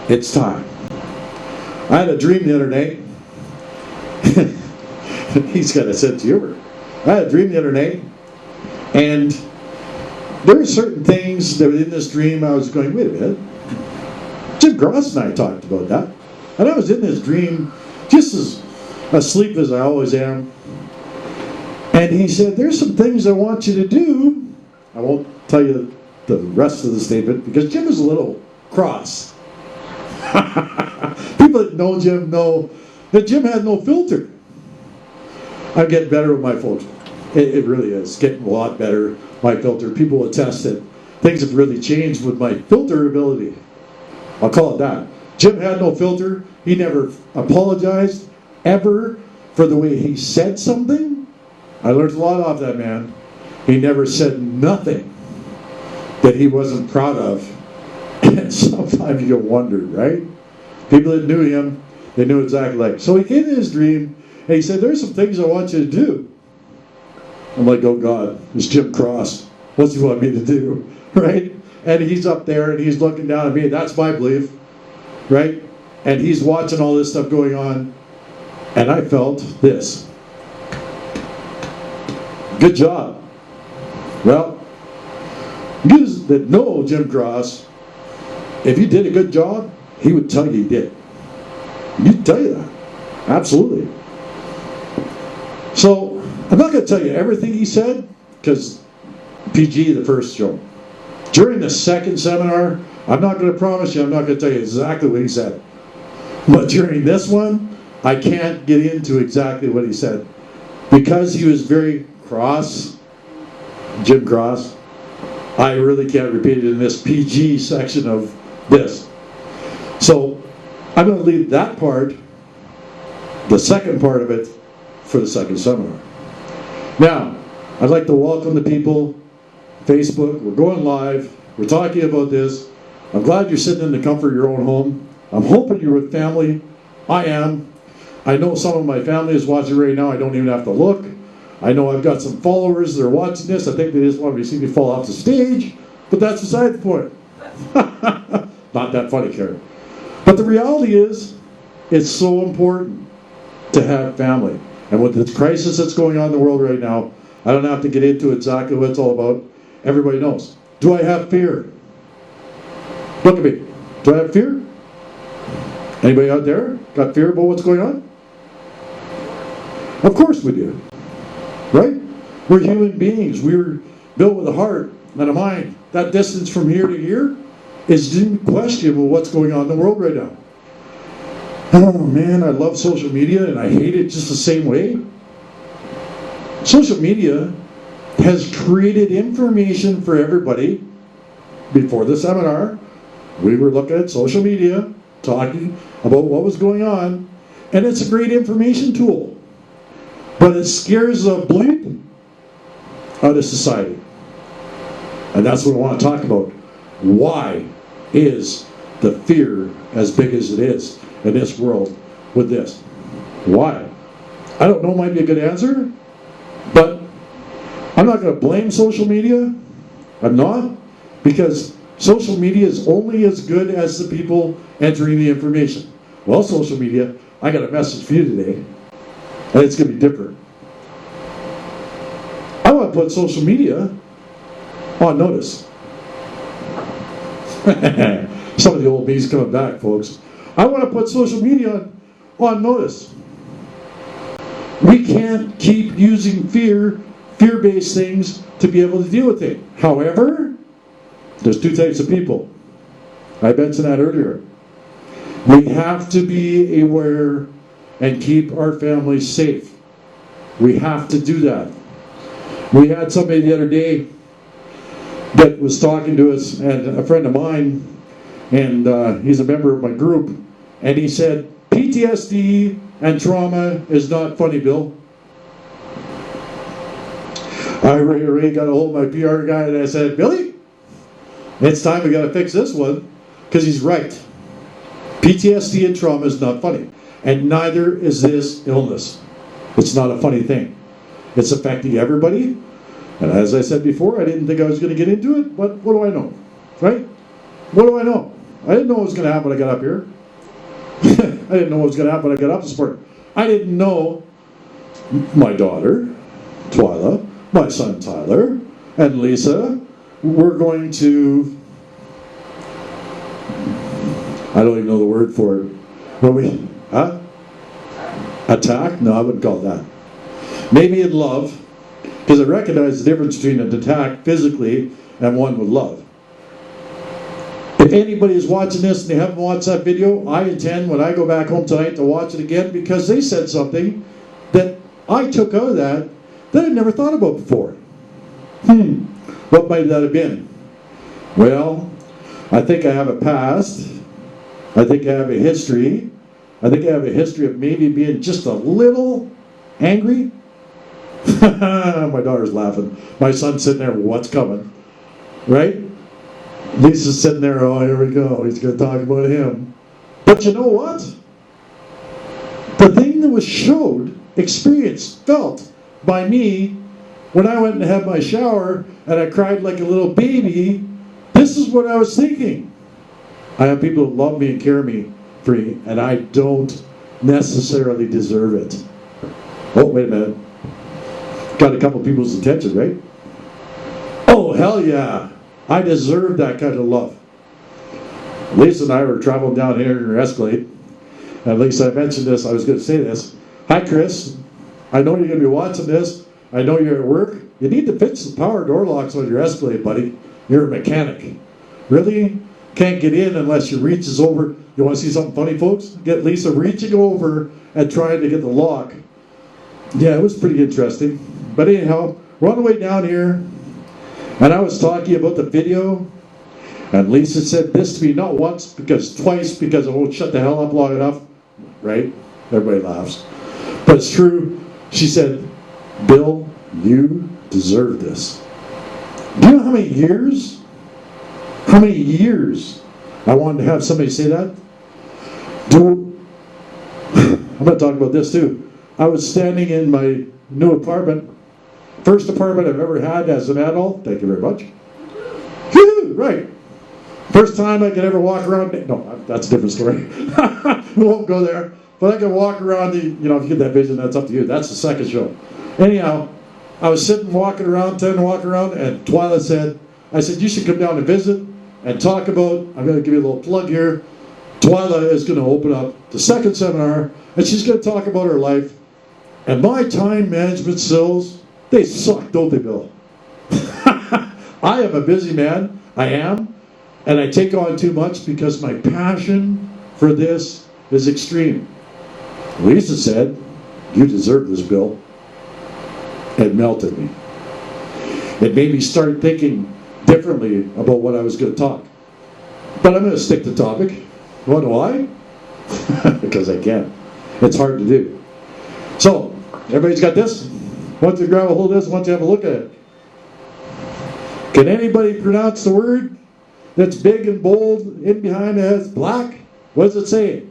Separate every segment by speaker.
Speaker 1: It's time. I had a dream the other night. He's got a sense of humor. I had a dream the other night, and there were certain things that were in this dream. I was going, wait a minute. Jim Gross and I talked about that. And I was in this dream just as asleep as I always am. And he said, there's some things I want you to do. I won't tell you the rest of the statement because Jim is a little cross. People that know Jim know that Jim had no filter. I'm getting better with my filter. It really is getting a lot better, my filter. People attest that things have really changed with my filter ability. I'll call it that. Jim had no filter. He never apologized ever for the way he said something. I learned a lot off that man. He never said nothing that he wasn't proud of. And sometimes you wonder, right? People that knew him, they knew exactly like. So he came in his dream and he said, there's some things I want you to do. I'm like, oh God, it's Jim Cross. What's he want me to do? Right? And he's up there and he's looking down at me. That's my belief. Right? And he's watching all this stuff going on. And I felt this. Good job. Well, you that know Jim Cross, if you did a good job, he would tell you he did. He'd tell you that. Absolutely. So, I'm not going to tell you everything he said, because PG, the first show. During the second seminar, I'm not going to promise you, I'm not going to tell you exactly what he said. But during this one, I can't get into exactly what he said. Because he was very cross, Jim Cross, I really can't repeat it in this PG section of this. So, I'm going to leave that part, the second part of it, for the second seminar. Now, I'd like to welcome the people. Facebook, we're going live. We're talking about this. I'm glad you're sitting in the comfort of your own home. I'm hoping you're with family. I am. I know some of my family is watching right now. I don't even have to look. I know I've got some followers that are watching this. I think they just want to see me fall off the stage. But that's beside the point. Not that funny, Karen. But the reality is, it's so important to have family. And with this crisis that's going on in the world right now, I don't have to get into exactly what it's all about. Everybody knows. Do I have fear? Look at me. Do I have fear? Anybody out there got fear about what's going on? Of course we do. Right? We're human beings. We're built with a heart and a mind. That distance from here to here is unquestionable what's going on in the world right now. Oh man, I love social media and I hate it just the same way. Social media has created information for everybody. Before the seminar, we were looking at social media, talking about what was going on, and it's a great information tool. But it scares the bleep out of society. And that's what I want to talk about. Why is the fear as big as it is in this world with this? Why? I don't know, might be a good answer, but I'm not going to blame social media. I'm not, because social media is only as good as the people entering the information. Well, social media, I got a message for you today, and it's going to be different. I want to put social media on notice. Some of the old me's coming back, folks. I want to put social media on notice. We can't keep using fear-based things to be able to deal with it. However, there's two types of people. I mentioned that earlier. We have to be aware and keep our families safe. We have to do that. We had somebody the other day that was talking to us, and a friend of mine, and he's a member of my group, and he said, PTSD and trauma is not funny, Bill. I got a hold of my PR guy and I said, Billy, it's time we got to fix this one, because he's right. PTSD and trauma is not funny, and neither is this illness. It's not a funny thing. It's affecting everybody, and as I said before, I didn't think I was going to get into it, but what do I know, right? What do I know? I didn't know what was going to happen when I got up here. I didn't know what was going to happen when I got up this morning. I didn't know my daughter, Twyla, my son Tyler, and Lisa were going to, I don't even know the word for it. Attack? No, I wouldn't call it that. Maybe in love, because I recognize the difference between an attack physically and one with love. If anybody is watching this and they haven't watched that video, I intend when I go back home tonight to watch it again, because they said something that I took out of that I'd never thought about before. What might that have been? Well, I think I have a past. I think I have a history. I think I have a history of maybe being just a little angry. My daughter's laughing. My son's sitting there, what's coming? Right? Lisa's sitting there, oh, here we go. He's going to talk about him. But you know what? The thing that was showed, experienced, felt by me when I went and had my shower and I cried like a little baby, this is what I was thinking. I have people who love me and care for me, and I don't necessarily deserve it. Oh, wait a minute. Got a couple people's attention, right? Oh, hell yeah. I deserve that kind of love. Lisa and I were traveling down here in her Escalade. And Lisa, I mentioned this, I was going to say this. Hi, Chris. I know you're going to be watching this. I know you're at work. You need to fix the power door locks on your Escalade, buddy. You're a mechanic. Really? Can't get in unless you reaches over. You want to see something funny, folks? Get Lisa reaching over and trying to get the lock. Yeah, it was pretty interesting. But anyhow, we're on the way down here. And I was talking about the video. And Lisa said this to me, not once, because twice, because I won't shut the hell up long enough. Right? Everybody laughs. But it's true. She said, Bill, you deserve this. Do you know how many years? How many years I wanted to have somebody say that? I'm going to talk about this too. I was standing in my new apartment. First apartment I've ever had as an adult. Thank you very much. Woo-hoo, right. First time I could ever walk around. No, that's a different story. We won't go there. But I could walk around if you get that vision, that's up to you. That's the second show. Anyhow, I was sitting walking around, and Twyla said, I said, you should come down and visit and talk about, I'm going to give you a little plug here. Twyla is going to open up the second seminar, and she's going to talk about her life. And my time management skills, they suck, don't they, Bill? I am a busy man. I am. And I take on too much because my passion for this is extreme. Lisa said, you deserve this, Bill. It melted me. It made me start thinking differently about what I was going to talk. But I'm going to stick to the topic. You want to know why? Because I can. It's hard to do. So, everybody's got this? Once you grab a hold of this, once you have a look at it. Can anybody pronounce the word that's big and bold in behind it has black? What does it say?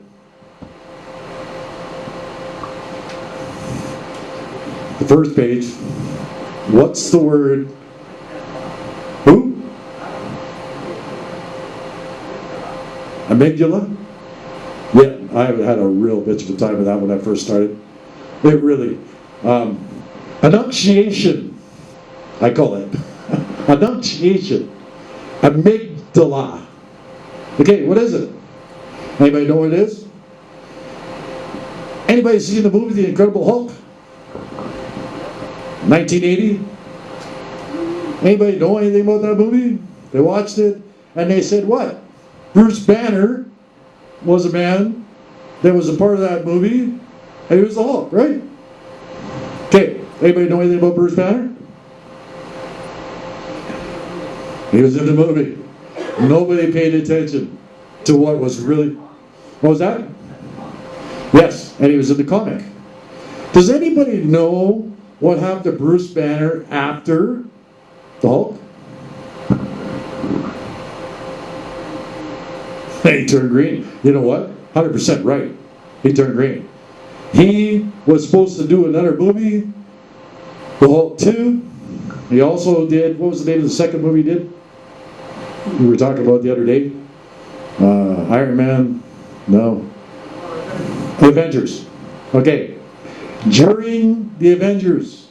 Speaker 1: The first page. What's the word? Who? Amygdala? Yeah, I haven't had a real bitch of a time with that when I first started. It really. Enunciation, I call it. Enunciation. Amygdala. Okay, what is it? Anybody know what it is? Anybody seen the movie The Incredible Hulk? 1980? Anybody know anything about that movie? They watched it and they said what? Bruce Banner was a man that was a part of that movie and he was the Hulk, right? Okay, anybody know anything about Bruce Banner? He was in the movie. Nobody paid attention to what was really... What was that? Yes, and he was in the comic. Does anybody know what happened to Bruce Banner after the Hulk? He turned green. You know what? 100% right. He turned green. He was supposed to do another movie, The Hulk 2. He also did, what was the name of the second movie he did? We were talking about the other day. Iron Man, no. The Avengers. Okay. During the Avengers,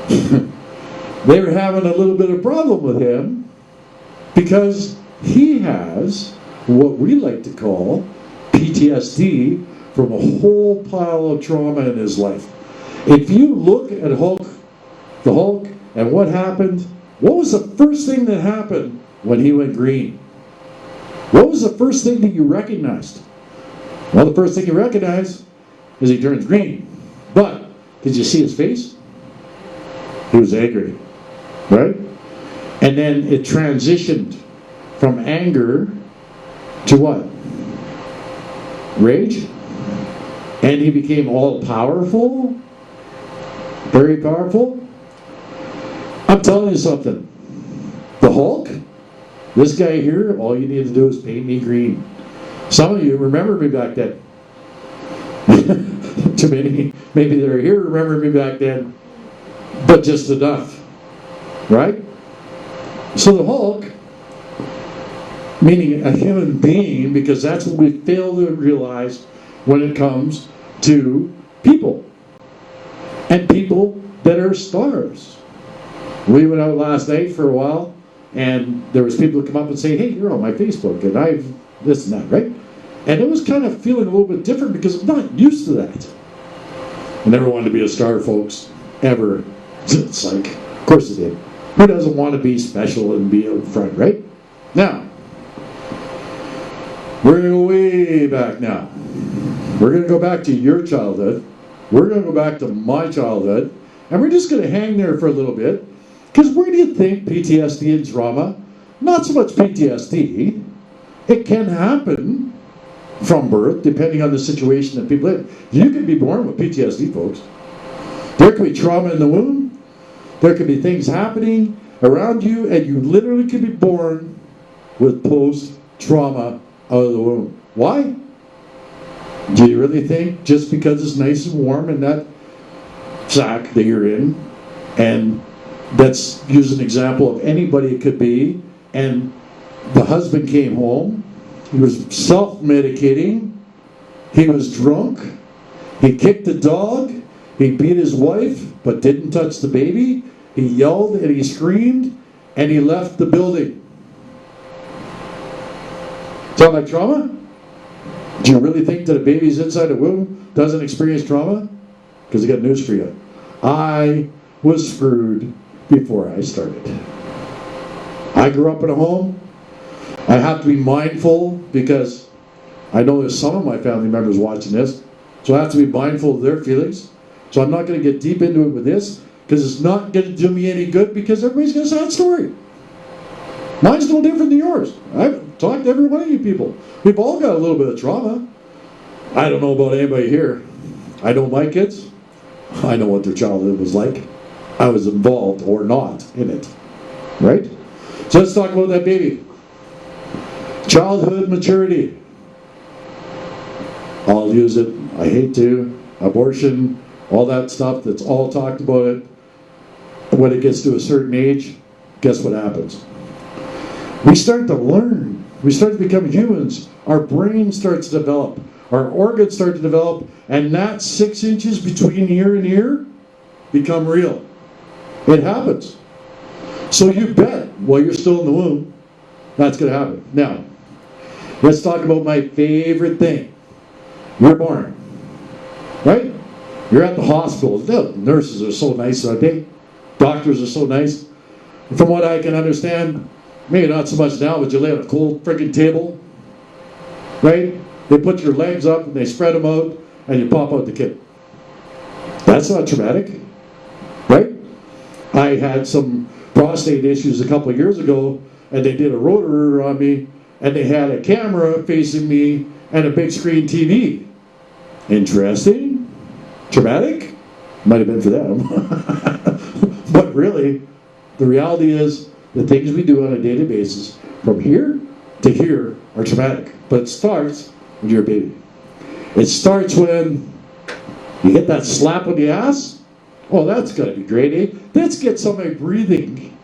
Speaker 1: they were having a little bit of problem with him because he has what we like to call PTSD from a whole pile of trauma in his life. If you look at the Hulk, and what happened, what was the first thing that happened when he went green? What was the first thing that you recognized? Well, the first thing you recognize is he turns green. But, did you see his face? He was angry, right? And then it transitioned from anger to what? Rage? And he became all powerful? Very powerful? I'm telling you something. The Hulk, this guy here, all you need to do is paint me green. Some of you remember me back then. Too many, maybe they're here, remember me back then. But just enough. Right? So the Hulk, meaning a human being, because that's what we fail to realize when it comes to people. And people that are stars. We went out last night for a while, and there was people who come up and say, hey, you're on my Facebook, and I've this and that, right? And it was kind of feeling a little bit different because I'm not used to that. I never wanted to be a star, folks, ever. It's like, of course it did. Who doesn't want to be special and be out front, right? Now, we're going to go way back now. We're going to go back to your childhood. We're going to go back to my childhood. And we're just going to hang there for a little bit. Because where do you think PTSD and trauma? Not so much PTSD. It can happen from birth, depending on the situation that people live. You can be born with PTSD, folks. There could be trauma in the womb. There could be things happening around you, and you literally could be born with post-trauma out of the womb. Why? Do you really think just because it's nice and warm in that sack that you're in, and let's use an example of anybody it could be, and the husband came home, he was self-medicating, he was drunk, he kicked the dog, he beat his wife but didn't touch the baby, he yelled and he screamed, and he left the building. Sound like trauma? Do you really think that a baby's inside a womb doesn't experience trauma? Because I got news for you. I was screwed before I started. I grew up in a home. I have to be mindful because I know there's some of my family members watching this, so I have to be mindful of their feelings. So I'm not going to get deep into it with this because it's not going to do me any good because everybody's got a sad story. Mine's no different than yours. I've talked to every one of you people. We've all got a little bit of trauma. I don't know about anybody here. I know my kids. I know what their childhood was like. I was involved or not in it. Right? So let's talk about that baby. Childhood maturity. I'll use it. I hate to. Abortion, all that stuff that's all talked about it. When it gets to a certain age, guess what happens? We start to learn. We start to become humans. Our brain starts to develop. Our organs start to develop. And that 6 inches between ear and ear become real. It happens. So you bet while you're still in the womb, that's going to happen. Now, let's talk about my favorite thing. You're born. Right? You're at the hospital. The nurses are so nice, aren't they? Doctors are so nice. From what I can understand, maybe not so much now, but you lay on a cold friggin' table. Right? They put your legs up and they spread them out and you pop out the kid. That's not traumatic. Right? I had some prostate issues a couple of years ago and they did a rotor on me and they had a camera facing me and a big screen TV. Interesting. Traumatic? Might have been for them. But really, the reality is the things we do on a daily basis from here to here are traumatic. But it starts when you're a baby. It starts when you get that slap on the ass. Oh, that's going to be great, eh? Let's get somebody breathing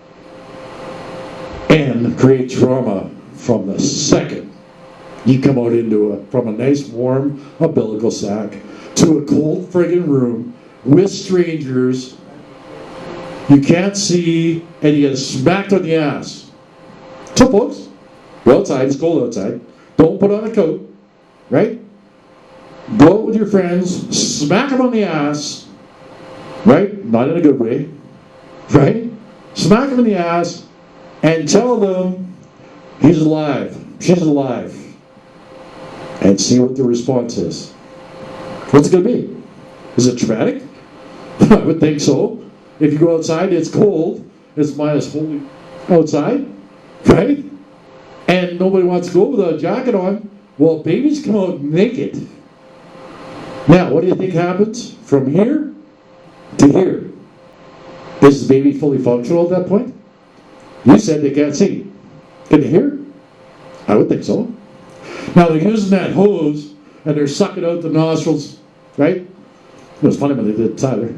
Speaker 1: and create trauma from the second You come out from a nice warm umbilical sac to a cold friggin' room with strangers you can't see, and you get smacked on the ass. So folks, go outside, it's cold outside. Don't put on a coat, right? Go out with your friends, smack them on the ass, right? Not in a good way, right? Smack them in the ass and tell them he's alive, she's alive. And see what the response is. What's it going to be? Is it traumatic? I would think so. If you go outside, it's cold. It's minus 40 outside, right? And nobody wants to go without a jacket on. Well, babies come out naked. Now, what do you think happens from here to here? Is the baby fully functional at that point? You said they can't see. Can they hear? I would think so. Now they're using that hose and they're sucking out the nostrils, right? It was funny when they did Tyler.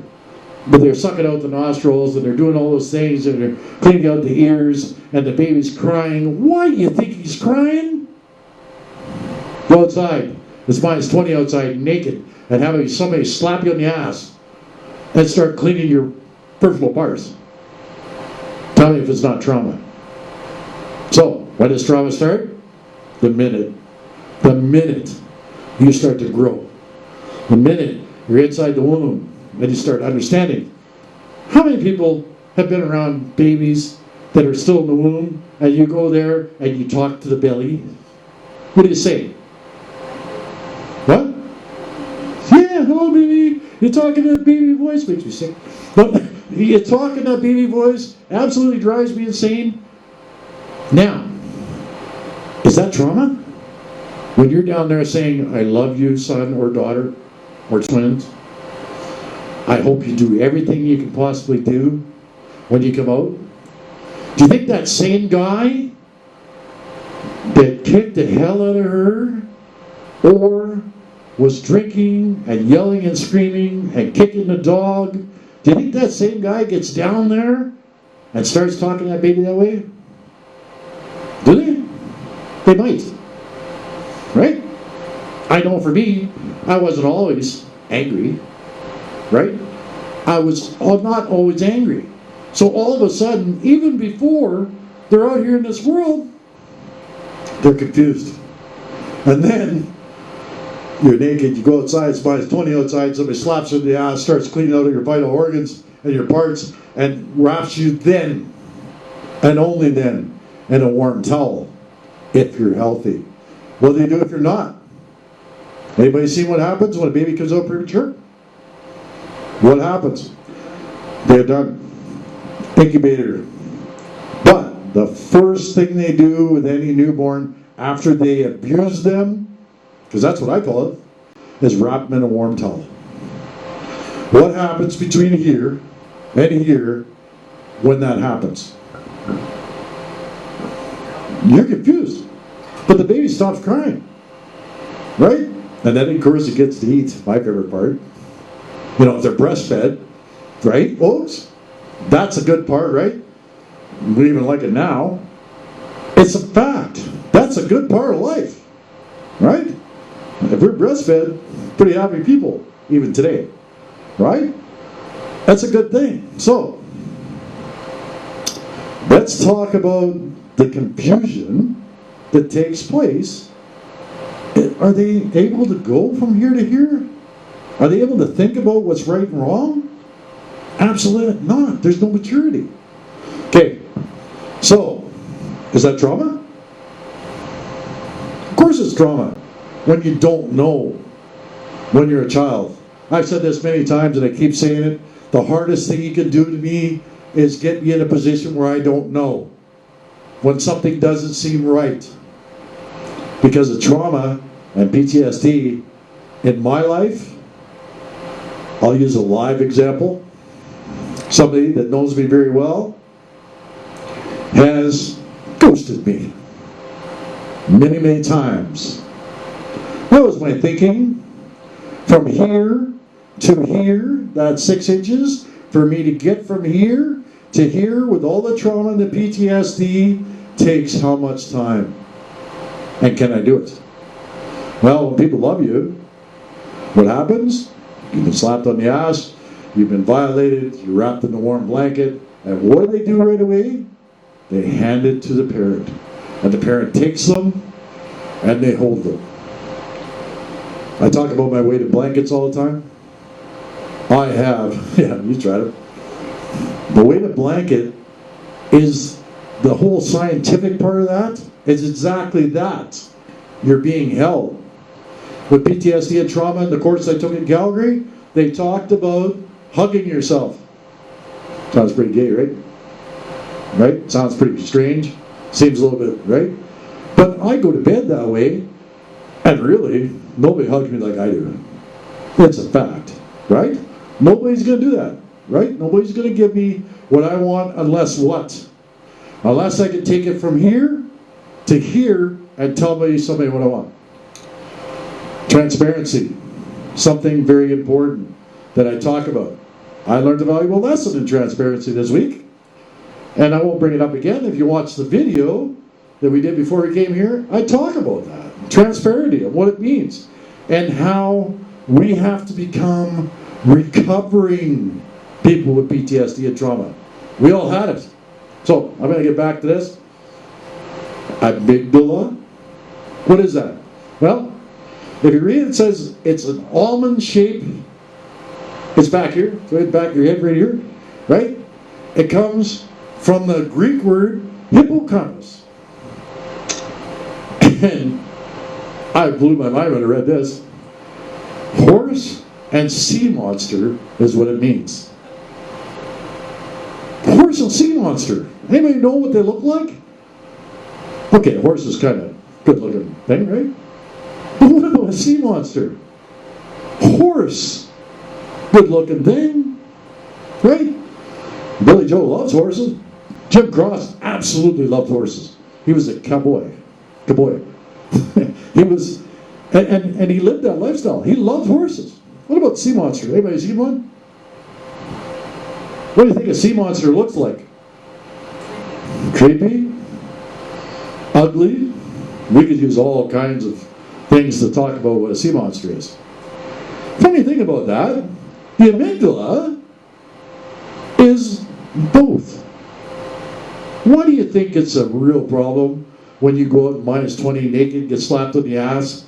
Speaker 1: But they're sucking out the nostrils and they're doing all those things and they're cleaning out the ears and the baby's crying. Why do you think he's crying? Go outside. It's minus 20 outside, naked, and having somebody slap you on the ass and start cleaning your personal parts. Tell me if it's not trauma. So, when does trauma start? The minute you start to grow. The minute you're inside the womb and you start understanding. How many people have been around babies that are still in the womb and you go there and you talk to the belly? What do you say? What? Yeah, hello baby. You're talking to that baby voice, makes me sick. But you're talking that baby voice, absolutely drives me insane. Now, is that trauma? When you're down there saying, I love you, son or daughter, or twins, I hope you do everything you can possibly do when you come out. Do you think that same guy that kicked the hell out of her, or was drinking and yelling and screaming and kicking the dog, do you think that same guy gets down there and starts talking to that baby that way? Do they? They might. Right? I know for me, I wasn't always angry. Right? I was not always angry. So all of a sudden, even before they're out here in this world, they're confused. And then you're naked, you go outside, it's minus 20 outside, somebody slaps you in the ass, starts cleaning out your vital organs and your parts, and wraps you then, and only then, in a warm towel, if you're healthy. What do they do if you're not? Anybody seen what happens when a baby comes out premature? What happens? They're done. Incubator. But the first thing they do with any newborn after they abuse them, because that's what I call it, is wrap them in a warm towel. What happens between here and here when that happens? You're confused. But the baby stops crying. Right? And then, of course, it gets to eat. My favorite part. You know, if they're breastfed, right, folks? That's a good part, right? We even like it now. It's a fact. That's a good part of life. Right? If we're breastfed, pretty happy people, even today. Right? That's a good thing. So, let's talk about the confusion that takes place. Are they able to go from here to here? Are they able to think about what's right and wrong? Absolutely not. There's no maturity. Okay, so, is that trauma? Of course it's trauma when you don't know when you're a child. I've said this many times and I keep saying it. The hardest thing you can do to me is get me in a position where I don't know. When something doesn't seem right. Because of trauma and PTSD in my life, I'll use a live example. Somebody that knows me very well has ghosted me many, many times. That was my thinking. From here to here, that's 6 inches. For me to get from here to here with all the trauma and the PTSD takes how much time? And can I do it? Well, when people love you, what happens? You've been slapped on the ass, you've been violated, you're wrapped in a warm blanket, and what do they do right away? They hand it to the parent. And the parent takes them, and they hold them. I talk about my weighted blankets all the time. I have, yeah, you tried it. The weighted blanket is the whole scientific part of that. It's exactly that. You're being held. With PTSD and trauma in the course I took in Calgary, they talked about hugging yourself. Sounds pretty gay, right? Right? Sounds pretty strange. Seems a little bit, right? But I go to bed that way, and really, nobody hugs me like I do. It's a fact, right? Nobody's going to do that, right? Nobody's going to give me what I want unless what? Unless I can take it from here to here and tell somebody what I want. Transparency, something very important that I talk about. I learned a valuable lesson in transparency this week. And I won't bring it up again. If you watch the video that we did before we came here, I talk about that. Transparency and what it means. And how we have to become recovering people with PTSD and trauma. We all had it. So, I'm going to get back to this. Amygdala. What is that? Well, if you read it, it says it's an almond shape. It's back here. It's right back of your head right here. Right? It comes from the Greek word hippocampus. And I blew my mind when I read this. Horse and sea monster is what it means. Horse and sea monster. Anybody know what they look like? Okay, a horse is kind of good looking thing, right? But what about a sea monster? Horse. Good looking thing. Right? Billy Joe loves horses. Jim Cross absolutely loved horses. He was a cowboy. He was, and he lived that lifestyle. He loved horses. What about sea monster? Anybody seen one? What do you think a sea monster looks like? Creepy? Ugly? We could use all kinds of things to talk about what a sea monster is. Funny thing about that, the amygdala is both. Why do you think it's a real problem when you go out -20 naked, get slapped on the ass,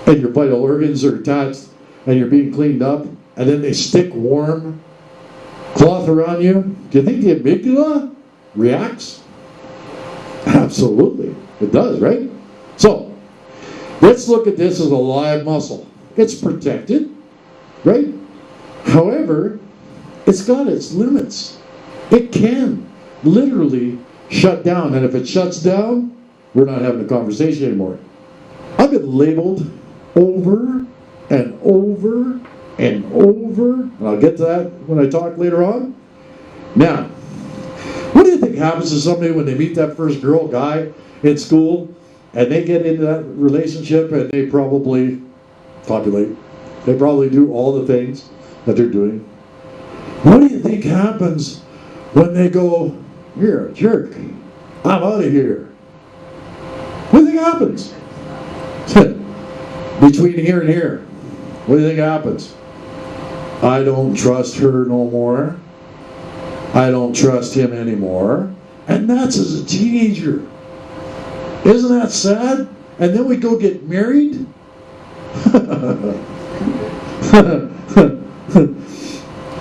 Speaker 1: and your vital organs are attached, and you're being cleaned up, and then they stick warm cloth around you? Do you think the amygdala reacts? Absolutely. It does, right? So, let's look at this as a live muscle. It's protected, right? However, it's got its limits. It can literally shut down, and if it shuts down, we're not having a conversation anymore. I've been labeled over and over and over, and I'll get to that when I talk later on. Now, what do you think happens to somebody when they meet that first girl, guy in school, and they get into that relationship and they probably populate? They probably do all the things that they're doing. What do you think happens when they go, "You're a jerk, I'm out of here"? What do you think happens? Between here and here, what do you think happens? I don't trust her no more. I don't trust him anymore. And that's as a teenager. Isn't that sad? And then we go get married?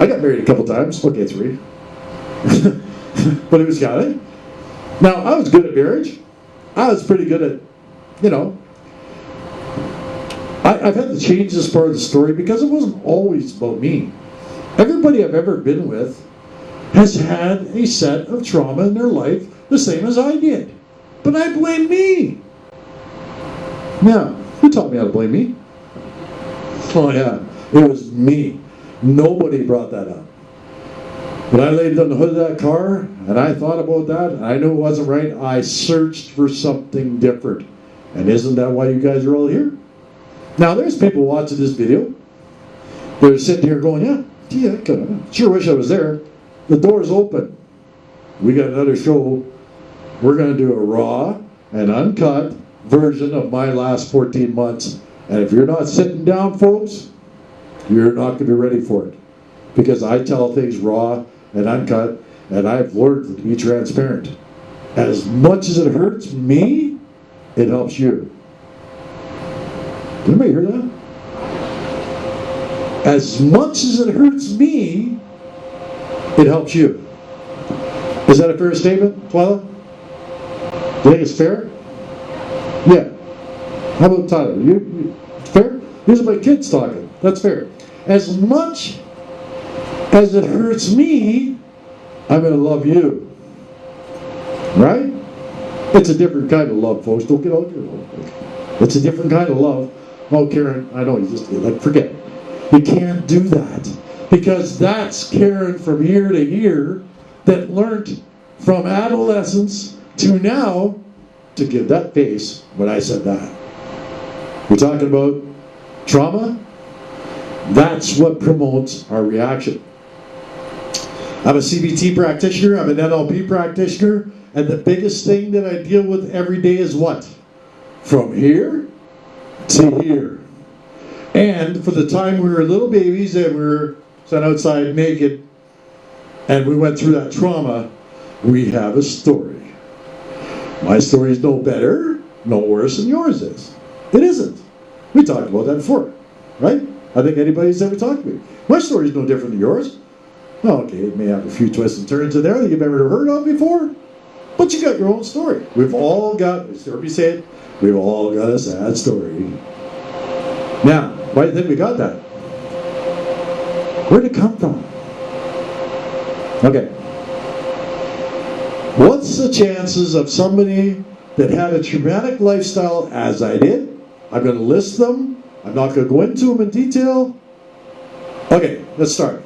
Speaker 1: I got married a couple times. Okay, 3. But it was got it. Now, I was good at marriage. I was pretty good at, I've had to change this part of the story because it wasn't always about me. Everybody I've ever been with has had a set of trauma in their life the same as I did. But I blame me. Now, who taught me how to blame me? Oh yeah, it was me. Nobody brought that up. When I laid on the hood of that car, and I thought about that, and I knew it wasn't right, I searched for something different. And isn't that why you guys are all here? Now, there's people watching this video. They're sitting here going, yeah, I sure wish I was there. The door's open. We got another show. We're going to do a raw and uncut version of my last 14 months. And if you're not sitting down, folks, you're not going to be ready for it. Because I tell things raw and uncut, and I've learned to be transparent. As much as it hurts me, it helps you. Did anybody hear that? As much as it hurts me, it helps you. Is that a fair statement, Twyla? Do you think it's fair? Yeah. How about Tyler? You fair? These are my kids talking. That's fair. As much as it hurts me, I'm going to love you. Right? It's a different kind of love, folks. Don't get all your. It's a different kind of love. Oh, Karen, I know you just forget it. You can't do that. Because that's Karen from year to year that learned from adolescence to now to give that face when I said that. We're talking about trauma. That's what promotes our reaction. I'm a CBT practitioner. I'm an NLP practitioner. And the biggest thing that I deal with every day is what? From here to here. And for the time we were little babies and we were sent outside naked and we went through that trauma, we have a story. My story is no better, no worse than yours is. It isn't. We talked about that before, right? I think anybody's ever talked to me. My story is no different than yours. Oh, okay, it may have a few twists and turns in there that you've never heard of before, but you got your own story. We've all got, as Derby said, we've all got a sad story. Now, why do you think we got that? Where'd it come from? Okay. What's the chances of somebody that had a traumatic lifestyle as I did? I'm going to list them. I'm not going to go into them in detail. Okay, let's start.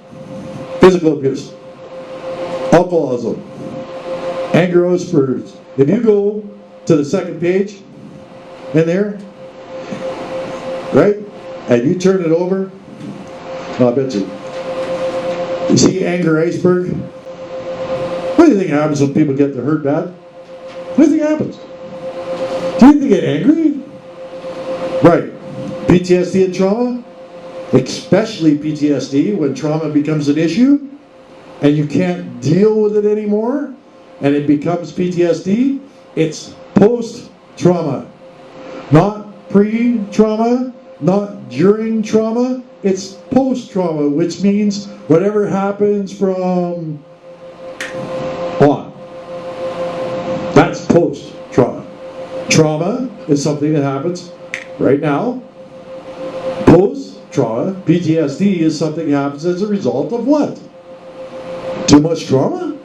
Speaker 1: Physical abuse, alcoholism, anger outbursts. If you go to the second page in there, right, and you turn it over, I bet you see anger iceberg. What do you think happens when people get their hurt bad? What do you think happens? Do you think they get angry? Right. PTSD and trauma, especially PTSD, when trauma becomes an issue and you can't deal with it anymore and it becomes PTSD, it's post-trauma. Not pre-trauma, not during trauma, it's post-trauma, which means whatever happens from on. That's post-trauma. Trauma is something that happens right now. Post-trauma, PTSD, is something that happens as a result of what? Too much trauma?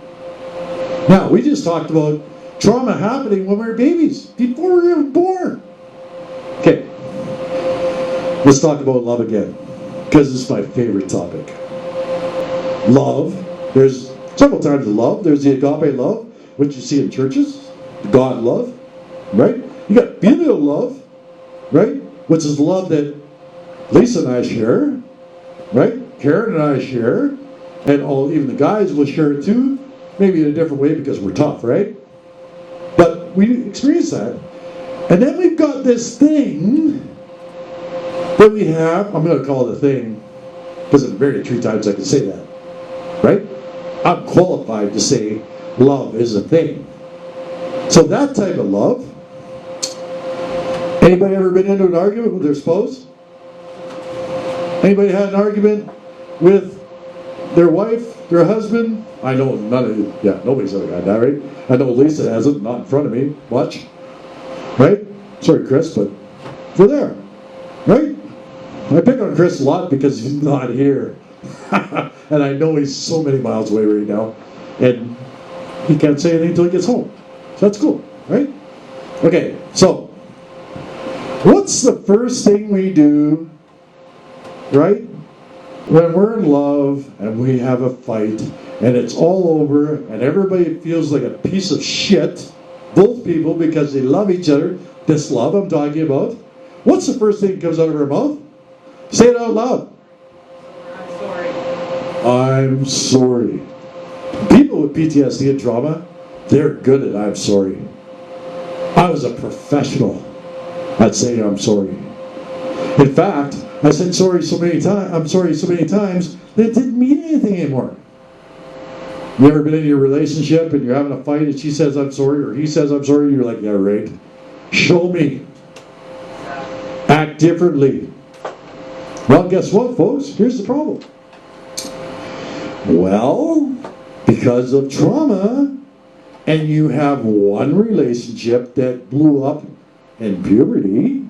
Speaker 1: Now, we just talked about trauma happening when we were babies, before we were born. Okay, let's talk about love again, because this is my favorite topic. Love, there's several types of love. There's the agape love, which you see in churches, God love, right? You got filial love, right? Which is love that Lisa and I share, right? Karen and I share, and even the guys will share it too, maybe in a different way because we're tough, right? But we experience that. And then we've got this thing that we have, I'm going to call it a thing, because in very few times I can say that, right? I'm qualified to say love is a thing. So that type of love, anybody ever been into an argument with their spouse? Anybody had an argument with their wife, their husband? I know none of you, yeah, nobody's ever had that, right? I know Lisa hasn't, not in front of me, much, right? Sorry, Chris, but we're there, right? I pick on Chris a lot because he's not here. And I know he's so many miles away right now. And he can't say anything until he gets home. So that's cool, right? Okay, so what's the first thing we do, right? When we're in love and we have a fight and it's all over and everybody feels like a piece of shit, both people, because they love each other, this love I'm talking about, what's the first thing that comes out of our mouth? Say it out loud.
Speaker 2: I'm sorry.
Speaker 1: I'm sorry. People with PTSD and trauma, they're good at I'm sorry. I was a professional I'd say I'm sorry. In fact, I said sorry so many times. I'm sorry so many times that it didn't mean anything anymore. You ever been in your relationship and you're having a fight and she says I'm sorry or he says I'm sorry? You're like, yeah, right. Show me. Act differently. Well, guess what, folks? Here's the problem. Well, because of trauma, and you have one relationship that blew up in puberty,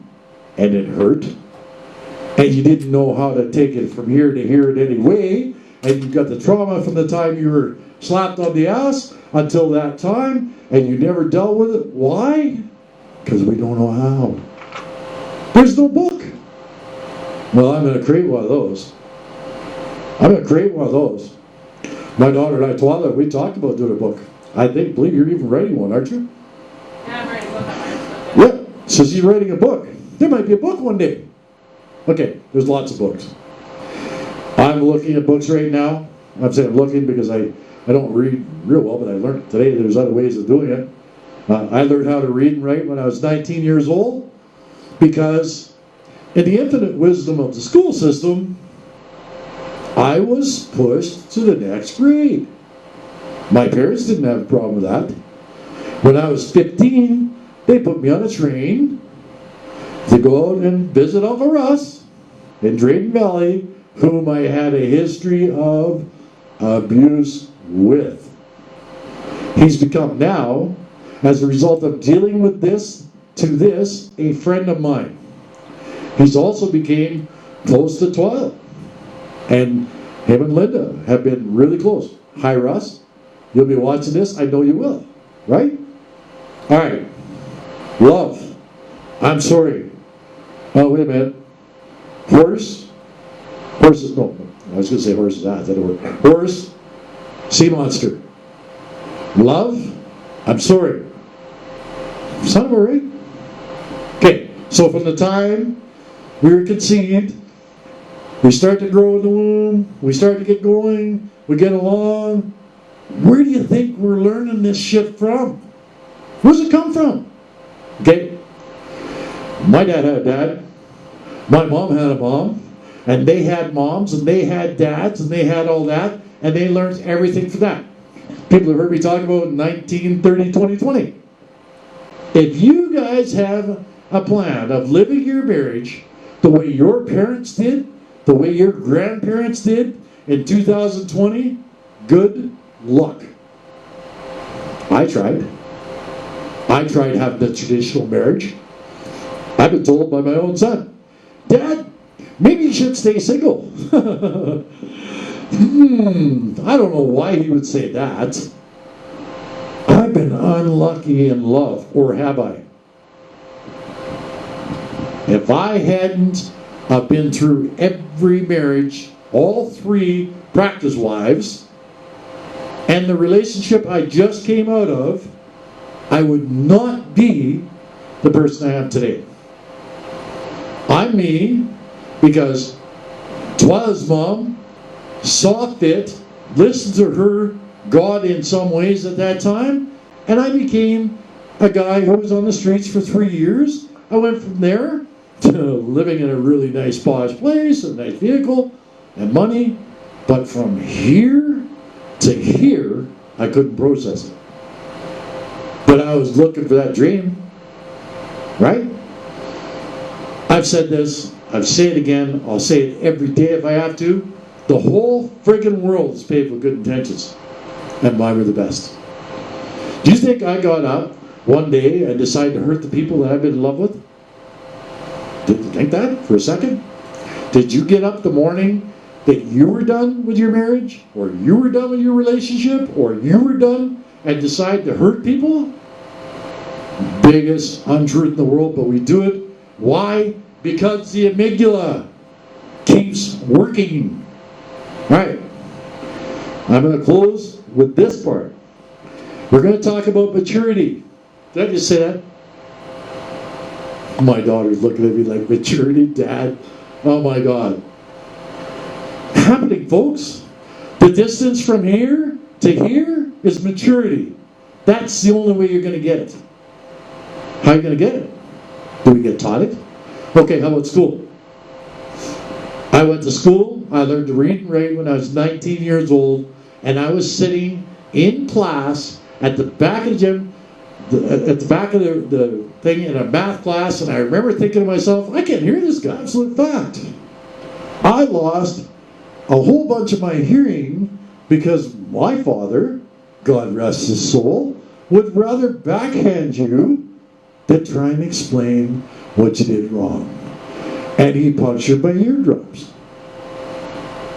Speaker 1: and it hurt, and you didn't know how to take it from here to here in any way, and you got the trauma from the time you were slapped on the ass until that time, and you never dealt with it. Why? Because we don't know how. There's no book. Well, I'm going to create one of those. I'm going to create one of those. My daughter and I, Twyla, we talked about doing a book. I believe you're even writing one, aren't you?
Speaker 2: Yeah, I'm writing a book on myself.
Speaker 1: Yeah, so she's writing a book. There might be a book one day. Okay, there's lots of books. I'm looking at books right now. I'm saying I'm looking because I don't read real well, but I learned today there's other ways of doing it. I learned how to read and write when I was 19 years old because in the infinite wisdom of the school system, I was pushed to the next grade. My parents didn't have a problem with that. When I was 15, they put me on a train to go out and visit Uncle Russ in Drayton Valley, whom I had a history of abuse with. He's become now, as a result of dealing with this, a friend of mine. He's also became close to Twyla. And him and Linda have been really close. Hi, Russ. You'll be watching this. I know you will. Right? All right. Love. I'm sorry. Oh, wait a minute. Horse. Horses. No, I was going to say horses. That's the word. Horse. Sea monster. Love. I'm sorry. Sound about right? Okay. So from the time we were conceived, we start to grow in the womb, we start to get going, we get along. Where do you think we're learning this shit from? Where does it come from? Okay? My dad had a dad, my mom had a mom, and they had moms, and they had dads, and they had all that, and they learned everything from that. People have heard me talk about 1930, 2020. If you guys have a plan of living your marriage the way your parents did, the way your grandparents did in 2020, good luck. I tried having the traditional marriage. I've been told by my own son, Dad, maybe you should stay single. I don't know why he would say that. I've been unlucky in love, or have I? If I hadn't been through every marriage, all three practice wives, and the relationship I just came out of, I would not be the person I am today. I'm me because Twyla's mom saw fit, listened to her God in some ways at that time, and I became a guy who was on the streets for 3 years. I went from there to living in a really nice posh place, a nice vehicle, and money. But from here to here, I couldn't process it. But I was looking for that dream, right? I've said this, I'll say it again, I'll say it every day if I have to. The whole friggin' world is paved with good intentions, and mine were the best. Do you think I got up one day and decided to hurt the people that I've been in love with? Did you think that for a second? Did you get up the morning that you were done with your marriage, or you were done with your relationship, or you were done and decide to hurt people? Biggest untruth in the world, but we do it. Why? Because the amygdala keeps working. All right. I'm going to close with this part. We're going to talk about maturity. Did I just say that? My daughter's looking at me like, maturity, Dad? Oh my God. Happening, folks. The distance from here to here is maturity. That's the only way you're going to get it. How are you going to get it? Do we get taught it? Okay, how about school? I went to school. I learned to read and write when I was 19 years old, and I was sitting in class at the back of the gym, at the back of the thing in a math class, and I remember thinking to myself, I can't hear this guy. Absolute fact. I lost a whole bunch of my hearing because my father, God rest his soul, would rather backhand you than try and explain what you did wrong. And he punctured my eardrums.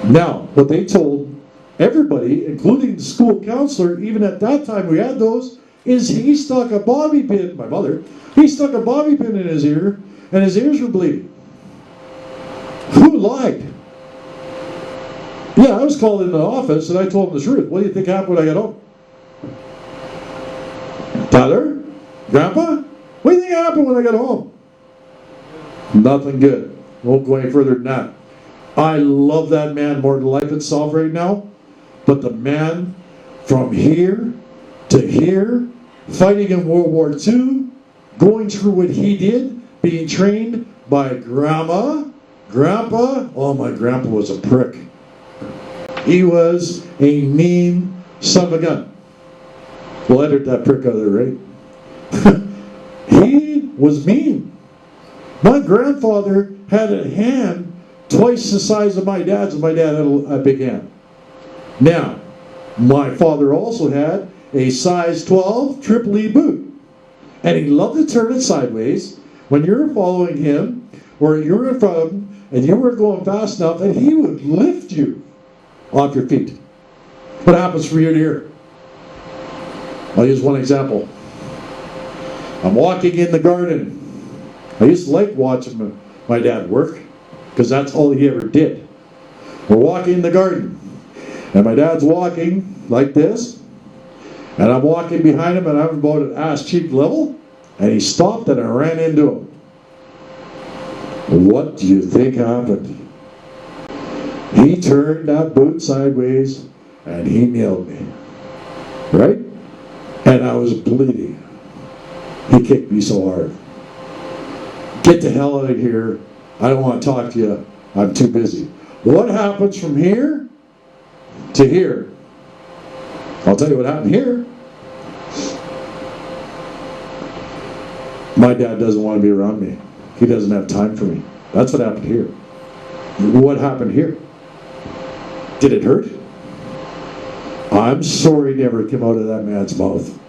Speaker 1: Now, what they told everybody, including the school counselor, even at that time we had those, is he stuck a bobby pin, my mother, he stuck a bobby pin in his ear, and his ears were bleeding. Who lied? Yeah, I was called in the office and I told him the truth. What do you think happened when I got home? Tyler? Grandpa? What do you think happened when I got home? Nothing good. Won't go any further than that. I love that man more than life itself right now. But the man from here to here, fighting in World War II, going through what he did, being trained by grandpa, oh my grandpa was a prick. He was a mean son of a gun. We'll edit that prick out of there, right? He was mean. My grandfather had a hand twice the size of my dad's, and my dad had a big hand. Now, my father also had a size 12 Triple E boot. And he loved to turn it sideways when you were following him, or you were in front of him, and you were going fast enough, and he would lift you off your feet. What happens from here to here? I'll use one example. I'm walking in the garden. I used to like watching my dad work, because that's all he ever did. We're walking in the garden, and my dad's walking like this, and I'm walking behind him, and I'm about at ass cheek level, and he stopped, and I ran into him. What do you think happened? He turned that boot sideways, and he nailed me. Right? And I was bleeding. He kicked me so hard. Get the hell out of here. I don't want to talk to you. I'm too busy. What happens from here to here? I'll tell you what happened here. My dad doesn't want to be around me. He doesn't have time for me. That's what happened here. What happened here? Did it hurt? I'm sorry never came out of that man's mouth.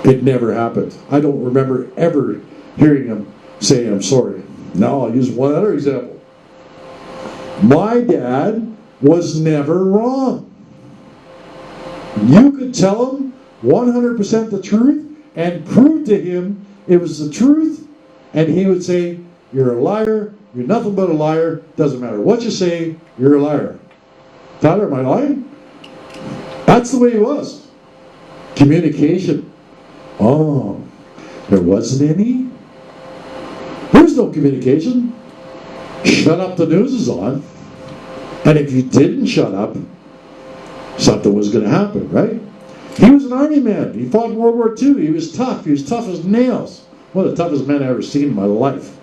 Speaker 1: It never happened. I don't remember ever hearing him say, I'm sorry. Now I'll use one other example. My dad was never wrong. You could tell him 100% the truth and prove to him it was the truth, and he would say, you're a liar, you're nothing but a liar, doesn't matter what you say, you're a liar. Tyler, am I lying? That's the way he was. Communication. Oh, there wasn't any? There's no communication. Shut up, the news is on. And if you didn't shut up, something was going to happen, right? He was an army man. He fought in World War II. He was tough. He was tough as nails. One of the toughest men I've ever seen in my life.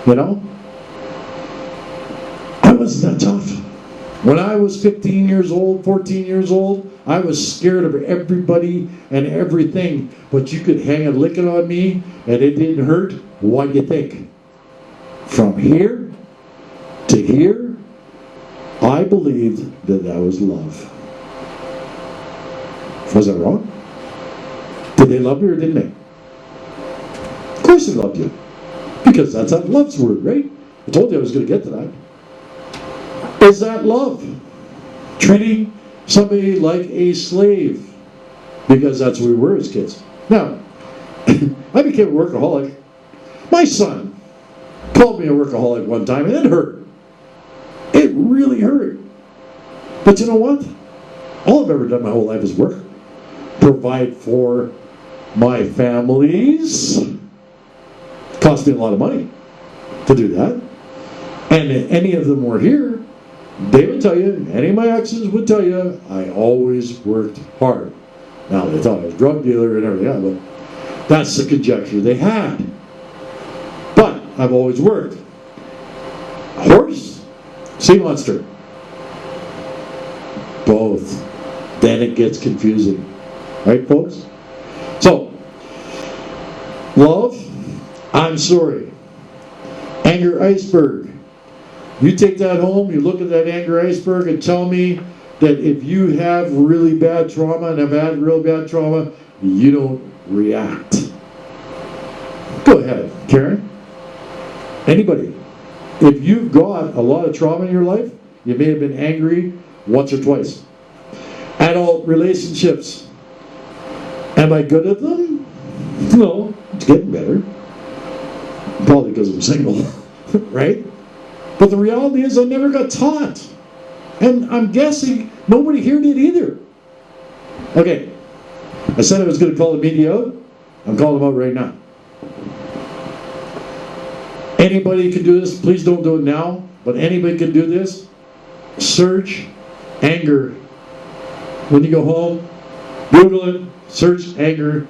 Speaker 1: You know? I wasn't that tough. When I was 15 years old, 14 years old, I was scared of everybody and everything. But you could hang a licking on me and it didn't hurt. What do you think? From here to here, I believed that that was love. Was I wrong? Did they love me or didn't they? Of course they loved you. Because that's that love's word, right? I told you I was going to get to that. Is that love? Treating somebody like a slave. Because that's what we were as kids. Now, I became a workaholic. My son called me a workaholic one time, and it hurt. It really hurt. But you know what? All I've ever done my whole life is work. Provide for my families. It cost me a lot of money to do that. And if any of them were here, they would tell you, any of my exes would tell you, I always worked hard. Now, they thought I was a drug dealer and everything else, That's the conjecture they had. But I've always worked. Horse, sea monster. Both. Then it gets confusing. Right, folks? So, love, I'm sorry. Anger iceberg. You take that home, you look at that anger iceberg and tell me that if you have really bad trauma and have had real bad trauma, you don't react. Go ahead, Karen. Anybody. If you've got a lot of trauma in your life, you may have been angry once or twice. Adult relationships. Am I good at them? No, it's getting better. Probably because I'm single, right? But the reality is I never got taught. And I'm guessing nobody here did either. Okay, I said I was going to call the media out. I'm calling them out right now. Anybody can do this. Please don't do it now. But anybody can do this. Search anger. When you go home, Google it. Search anger.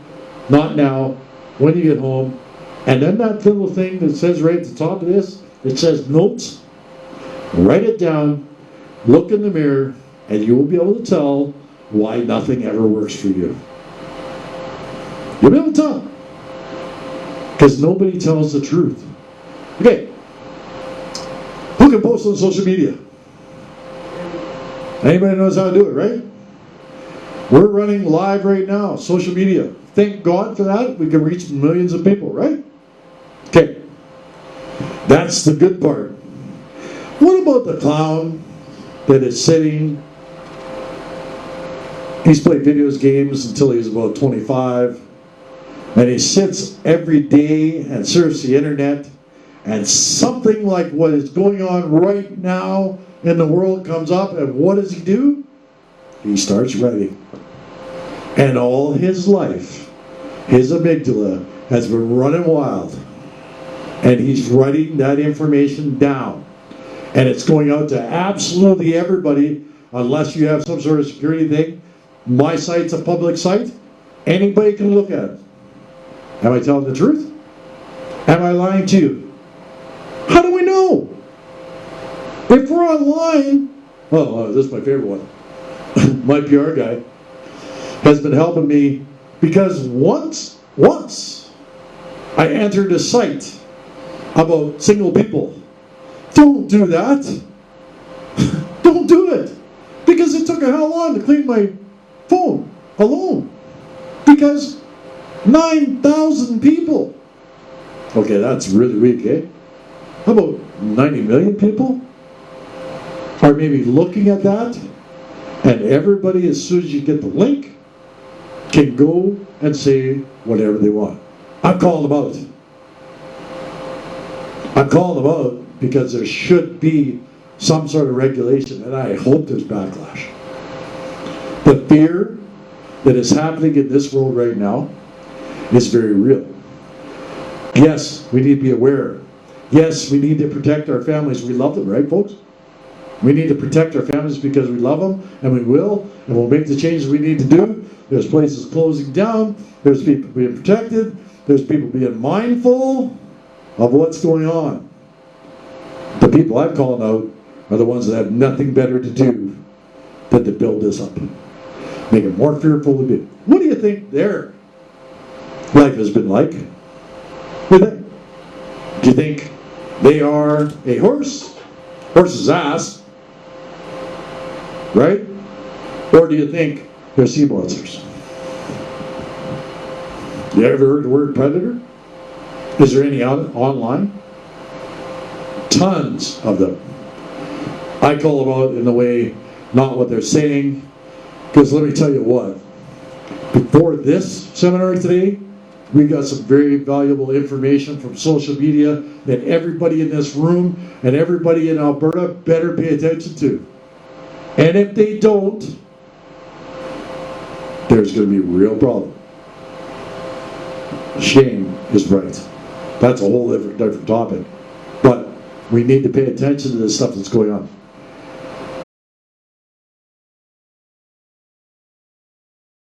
Speaker 1: Not now. When you get home. And then that little thing that says right at the top of this, it says notes. Write it down. Look in the mirror. And you will be able to tell why nothing ever works for you. You'll be able to tell. Because nobody tells the truth. Okay. Who can post on social media? Anybody knows how to do it, right? We're running live right now, social media. Thank God for that. We can reach millions of people, right? Okay. That's the good part. What about the clown that is sitting? He's played video games until he's about 25. And he sits every day and surfs the internet. And something like what is going on right now in the world comes up. And what does he do? He starts writing. And all his life, his amygdala has been running wild. And he's writing that information down. And it's going out to absolutely everybody, unless you have some sort of security thing. My site's a public site. Anybody can look at it. Am I telling the truth? Am I lying to you? How do we know? If we're online, this is my favorite one. My PR guy has been helping me because once I entered a site about single people. Don't do that. Don't do it. Because it took a hell long to clean my phone alone. Because 9,000 people. Okay, that's really weak, eh? How about 90 million people are maybe looking at that, and everybody, as soon as you get the link, can go and say whatever they want. I'm calling them out. I'm calling them out because there should be some sort of regulation, and I hope there's backlash. The fear that is happening in this world right now is very real. Yes, we need to be aware. Yes, we need to protect our families. We love them, right, folks? We need to protect our families because we love them, and we will, and we'll make the changes we need to do. There's places closing down. There's people being protected. There's people being mindful of what's going on. The people I'm calling out are the ones that have nothing better to do than to build this up. Make it more fearful to be. What do you think their life has been like? What do you think? Do you think they are a horse? Horse's ass. Right? Or do you think they're sea monsters? You ever heard the word predator? Is there any online? Tons of them. I call them out in the way, not what they're saying, because let me tell you what, before this seminar today, we got some very valuable information from social media that everybody in this room and everybody in Alberta better pay attention to. And if they don't, there's going to be a real problem. Shame is right. That's a whole different topic. But we need to pay attention to the stuff that's going on.